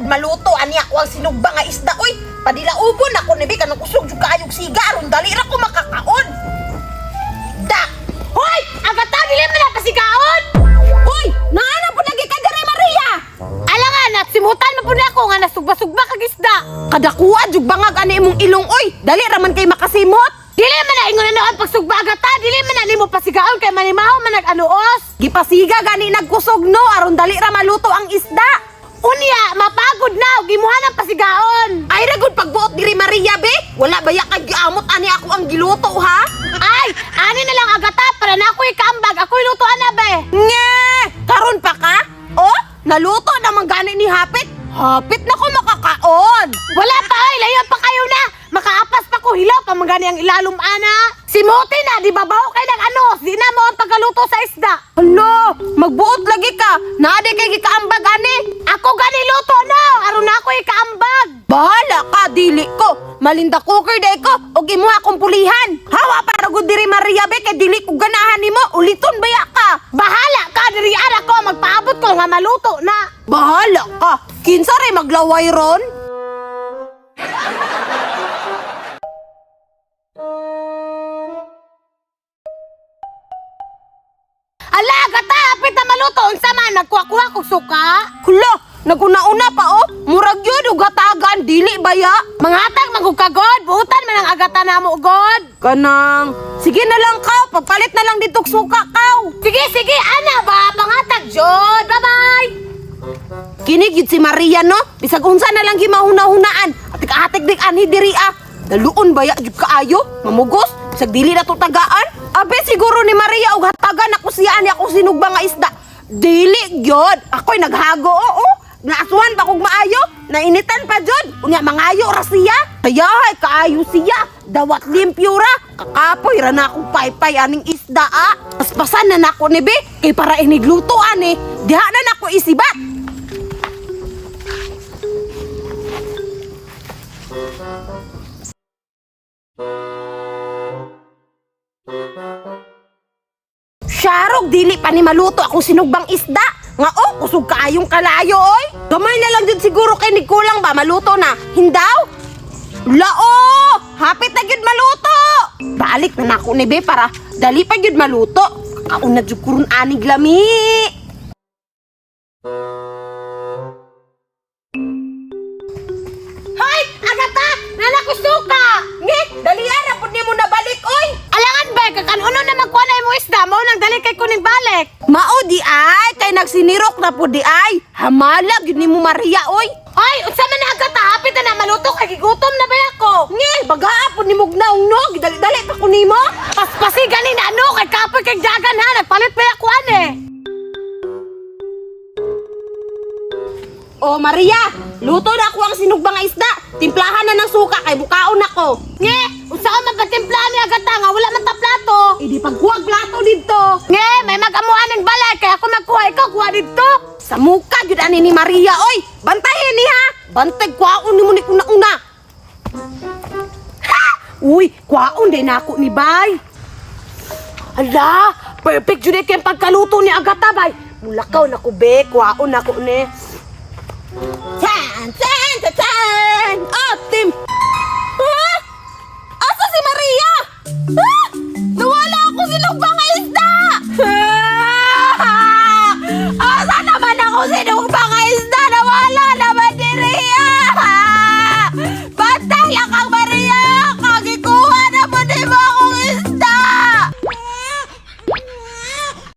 pud maluto ani ako ang sinugba nga isda oy. Padilaubon ako ni kanang kusog jud kaayog siga aron dali ra ko makakaon. Da. Hoy! Agata, dili man na pasigaon! Hoy, naana pud lagi ka diri Maria. Alangan at simutan mo po na ako nga nasugba-sugba kag isda. Kadakuha jud bangag ani imong ilong oy. Dali ra man kay makasimot. Dili man na ingon na pagsugba agata, dili man na nimo pasigaon kay manimaw man nag-anuos. Gipasiga gani nagkusog no aron dali ra maluto ang isda. Unya, mapagod na og gimuhan ang pasigaon. Ay ragud pagbuot diri Maria be. Wala baya kag giamot ani ako ang giluto ha. Ay, ani na lang agata para na ako'y kaambag, ako'y lutoan na be. Nge! Karon pa ka? Oh, naluto naman gani ni Hapit. Hapit na ko makakaon. Wala pa ay, layo pa kayo na. Makaapas pa ko hilaw pa magani ang ilalom ana. Simuti na, di ba baho kay nag-anos? Di na mo ang pagkaluto sa isda. Hala, magbuot lagi ka. Naadi kay gikaambag ani. Ako gani luto no, aron na ako'y kaambag. Bahala ka, dili ko. Malinda cooker day ko, og imuha akong pulihan. Hawa para gud diri Maria be, kay dili ko ganahan nimo. Uliton baya ka. Bahala ka, diri ara ko, magpaabot ko nga maluto na. Bahala ka. Kinsa ray maglaway ron? Ala, gata, apit na maluto, unsa man, nagkuha-kuha kong suka. Hala, naguna-una pa oh. Murag yun, ugatagan, dili baya. Mangatag magugkagod, buutan man ang agata na mo, god. Kanang, sige na lang ka, pagpalit na lang dito suka kaw. Sige, sige, ana ba, pangatag, jod, bye-bye. Kinigid si Maria no, bisag unsa na lang gimahuna-hunaan. Atik-atik dik anhi diri ah. Daluon baya jud kaayo, mamugos, bisag dili na to tagaan. Abe siguro ni Maria og hatagan ako siya ani ako sinugba nga isda. Dili gyud, ako'y naghago oo. Naasuhan pa kog maayo, nainitan pa jud. Unya mangayo ra siya. Kaya ay kaayo siya, dawat limpyo ra. Kakapoy ra na akong paypay aning isda ah. Paspasan na nako ni be, kay para inigluto ani. Diha na nako isibat. Syarog, dili pa ni maluto akong sinugbang isda. Nga oh, kusog kaayong kalayo oy. Gamay na lang din siguro kay ni kulang ba maluto na. Hindaw? Lao! Hapit na gyud maluto. Balik na nako ni be para dali pa gyud maluto. Kakauna jud kurun anig lami. Hoy, agata, nanak ko suka. Nge, dali ara pud nimo na balik oy. Alangan ba, kakanuno na magkuha na mo isda, mao nang dali kay kuning balik. Mao di ay kay nagsinirok na pud di ay. Hamala gyud nimo Maria oy. Hoy, unsa man na agata, hapit na maluto kay gigutom na ba ako? Nge, bagaa pud nimo gnaong dali-dali pa ko nimo. Paspasi gani na ano, kay kapoy kay dagan ha, nagpalit pa ako ane. Oh Maria, luto na ako ang sinugbang isda. Timplahan na ng suka kay bukaon ako. Nge, unsa ka magpatimpla ni agata nga wala man ta plato. Idi pagkuwag plato dito. Nge, may mag-amuan ng balay kay ako magkuha, ikaw kuha dito. Sa muka gyud ani ni Maria oy. Bantayin ni ha. Bantay kwaon nimo ni una-una. Ha! Uy, kwaon din ako ni bay. Ala, perfect jud kay pagkaluto ni agata bay. Mulakaw na ko be, kwaon na ko ni. Tan! Oh, Tim! Ha? Asa si Maria? Ha?